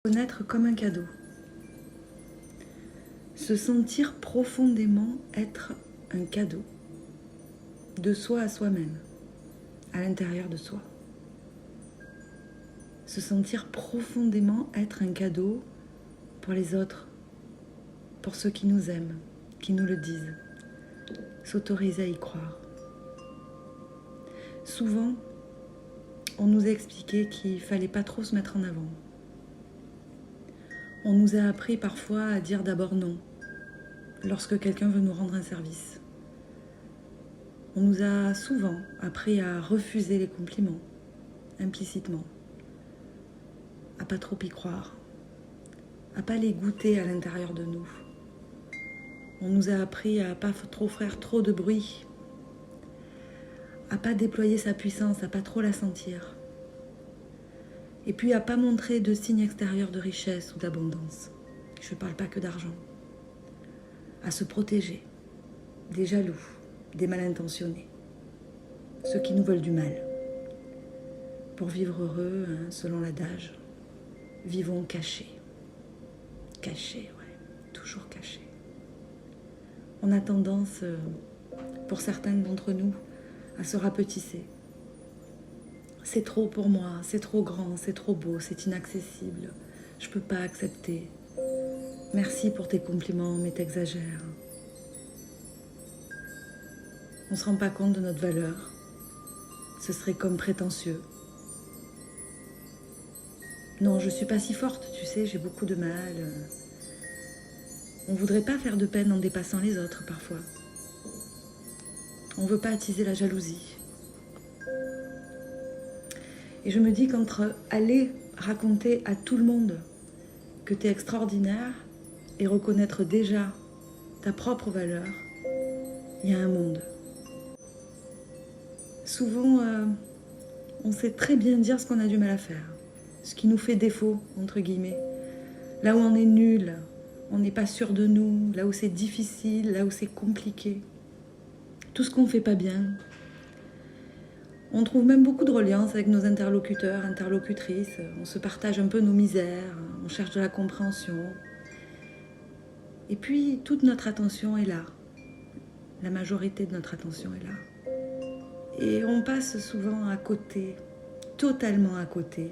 Connaître comme un cadeau. Se sentir profondément être un cadeau. De soi à soi-même, à l'intérieur de soi. Se sentir profondément être un cadeau pour les autres, pour ceux qui nous aiment, qui nous le disent. S'autoriser à y croire. Souvent, on nous a expliqué qu'il ne fallait pas trop se mettre en avant. On nous a appris parfois à dire d'abord non, lorsque quelqu'un veut nous rendre un service. On nous a souvent appris à refuser les compliments, implicitement, à pas trop y croire, à pas les goûter à l'intérieur de nous. On nous a appris à pas trop faire trop de bruit, à pas déployer sa puissance, à pas trop la sentir. Et puis à pas montrer de signes extérieurs de richesse ou d'abondance. Je ne parle pas que d'argent. À se protéger des jaloux, des mal intentionnés, ceux qui nous veulent du mal. Pour vivre heureux, selon l'adage, vivons cachés. Cachés, ouais, toujours cachés. On a tendance, pour certains d'entre nous, à se rapetisser. C'est trop pour moi, c'est trop grand, c'est trop beau, c'est inaccessible. Je ne peux pas accepter. Merci pour tes compliments, mais t'exagères. On ne se rend pas compte de notre valeur. Ce serait comme prétentieux. Non, je ne suis pas si forte, tu sais, j'ai beaucoup de mal. On ne voudrait pas faire de peine en dépassant les autres parfois. On ne veut pas attiser la jalousie. Et je me dis qu'entre aller raconter à tout le monde que tu es extraordinaire et reconnaître déjà ta propre valeur, il y a un monde. Souvent, on sait très bien dire ce qu'on a du mal à faire, ce qui nous fait défaut, entre guillemets. Là où on est nul, on n'est pas sûr de nous, là où c'est difficile, là où c'est compliqué. Tout ce qu'on ne fait pas bien. On trouve même beaucoup de reliance avec nos interlocuteurs, interlocutrices. On se partage un peu nos misères, on cherche de la compréhension. Et puis, toute notre attention est là. La majorité de notre attention est là. Et on passe souvent à côté, totalement à côté,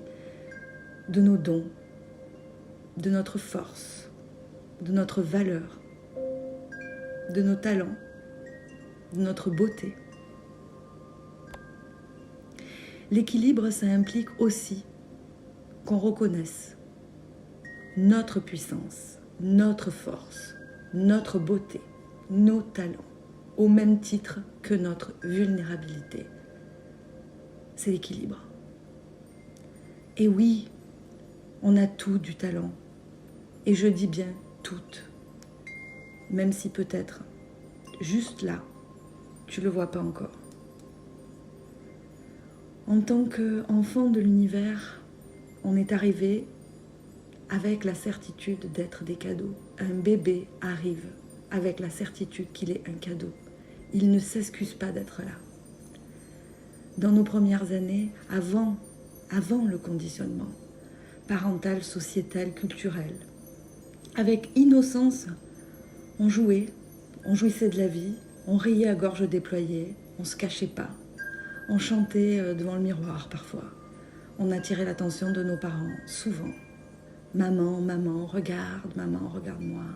de nos dons, de notre force, de notre valeur, de nos talents, de notre beauté. L'équilibre, ça implique aussi qu'on reconnaisse notre puissance, notre force, notre beauté, nos talents, au même titre que notre vulnérabilité. C'est l'équilibre. Et oui, on a tout du talent. Et je dis bien toutes. Même si peut-être, juste là, tu ne le vois pas encore. En tant qu'enfant de l'univers, on est arrivé avec la certitude d'être des cadeaux. Un bébé arrive avec la certitude qu'il est un cadeau. Il ne s'excuse pas d'être là. Dans nos premières années, avant le conditionnement parental, sociétal, culturel, avec innocence, on jouissait de la vie, on riait à gorge déployée, on ne se cachait pas. On chantait devant le miroir parfois. On attirait l'attention de nos parents, souvent. Maman, maman, regarde-moi.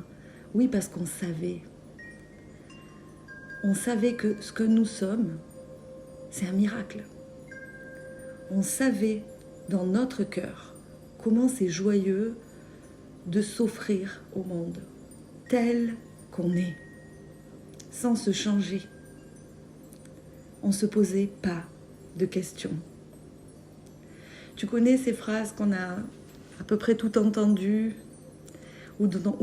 Oui, parce qu'on savait. On savait que ce que nous sommes, c'est un miracle. On savait dans notre cœur comment c'est joyeux de s'offrir au monde, tel qu'on est, sans se changer. On ne se posait pas de questions. Tu connais ces phrases qu'on a à peu près tout entendues ou dont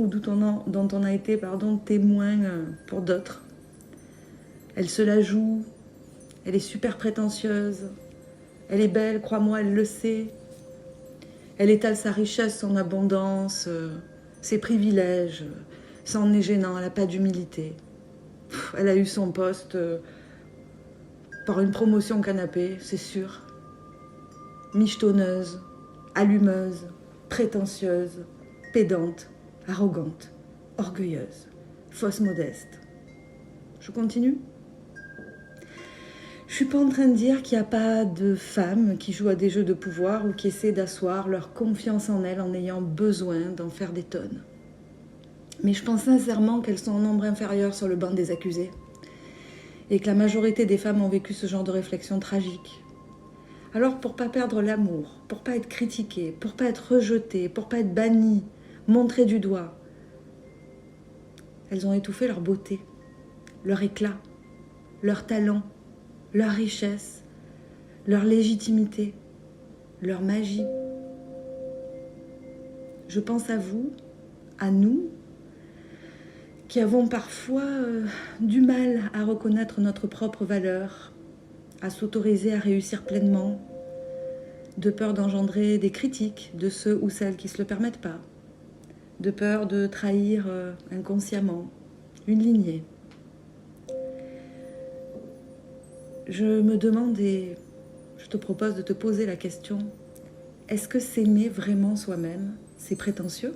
on a été témoin pour d'autres. Elle se la joue, elle est super prétentieuse, elle est belle, crois-moi, elle le sait. Elle étale sa richesse, son abondance, ses privilèges. Ça en est gênant, elle n'a pas d'humilité. Elle a eu son poste par une promotion canapé, c'est sûr. Michetonneuse, allumeuse, prétentieuse, pédante, arrogante, orgueilleuse, fausse modeste. Je continue ? Je suis pas en train de dire qu'il n'y a pas de femmes qui jouent à des jeux de pouvoir ou qui essaient d'asseoir leur confiance en elles en ayant besoin d'en faire des tonnes. Mais je pense sincèrement qu'elles sont en nombre inférieur sur le banc des accusés. Et que la majorité des femmes ont vécu ce genre de réflexion tragique. Alors pour pas perdre l'amour, pour pas être critiquées, pour pas être rejetées, pour pas être bannies, montrées du doigt, elles ont étouffé leur beauté, leur éclat, leur talent, leur richesse, leur légitimité, leur magie. Je pense à vous, à nous, qui avons parfois du mal à reconnaître notre propre valeur, à s'autoriser à réussir pleinement, de peur d'engendrer des critiques de ceux ou celles qui ne se le permettent pas, de peur de trahir inconsciemment une lignée. Je me demande et je te propose de te poser la question, est-ce que s'aimer vraiment soi-même, c'est prétentieux ?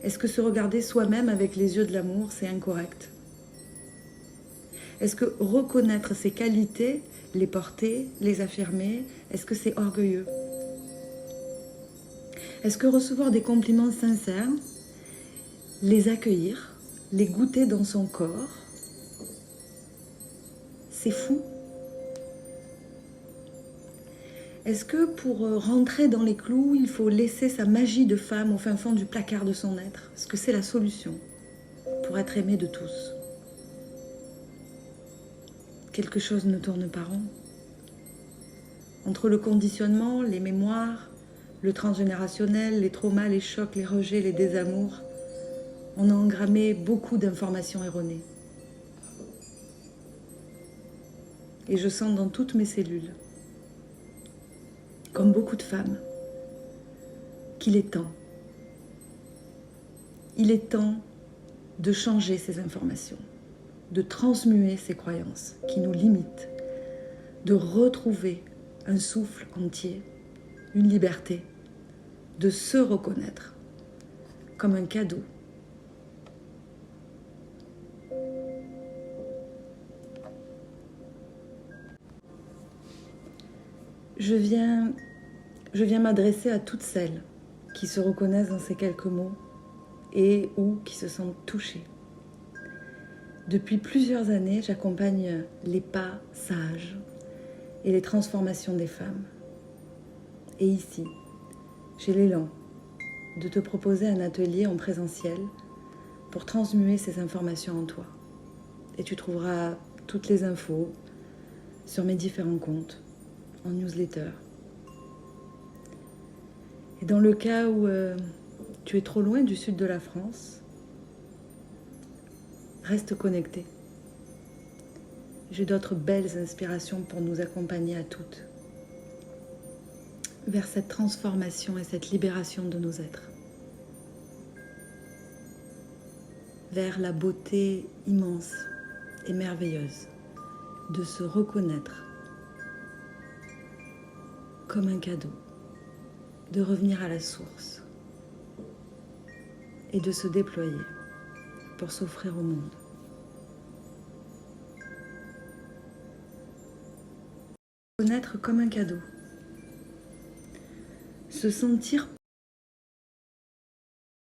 Est-ce que se regarder soi-même avec les yeux de l'amour, c'est incorrect ? Est-ce que reconnaître ses qualités, les porter, les affirmer, est-ce que c'est orgueilleux ? Est-ce que recevoir des compliments sincères, les accueillir, les goûter dans son corps, c'est fou ? Est-ce que pour rentrer dans les clous, il faut laisser sa magie de femme au fin fond du placard de son être ? Est-ce que c'est la solution pour être aimé de tous ? Quelque chose ne tourne pas rond. Entre le conditionnement, les mémoires, le transgénérationnel, les traumas, les chocs, les rejets, les désamours, on a engrammé beaucoup d'informations erronées. Et je sens dans toutes mes cellules, comme beaucoup de femmes, qu'il est temps. Il est temps de changer ces informations, de transmuer ces croyances qui nous limitent, de retrouver un souffle entier, une liberté, de se reconnaître comme un cadeau. Je viens m'adresser à toutes celles qui se reconnaissent dans ces quelques mots et ou qui se sentent touchées. Depuis plusieurs années, j'accompagne les pas sages et les transformations des femmes. Et ici, j'ai l'élan de te proposer un atelier en présentiel pour transmuer ces informations en toi. Et tu trouveras toutes les infos sur mes différents comptes, en newsletter. Et dans le cas où tu es trop loin du sud de la France, reste connecté. J'ai d'autres belles inspirations pour nous accompagner à toutes vers cette transformation et cette libération de nos êtres. Vers la beauté immense et merveilleuse de se reconnaître comme un cadeau, de revenir à la source et de se déployer pour s'offrir au monde. Connaître comme un cadeau, se sentir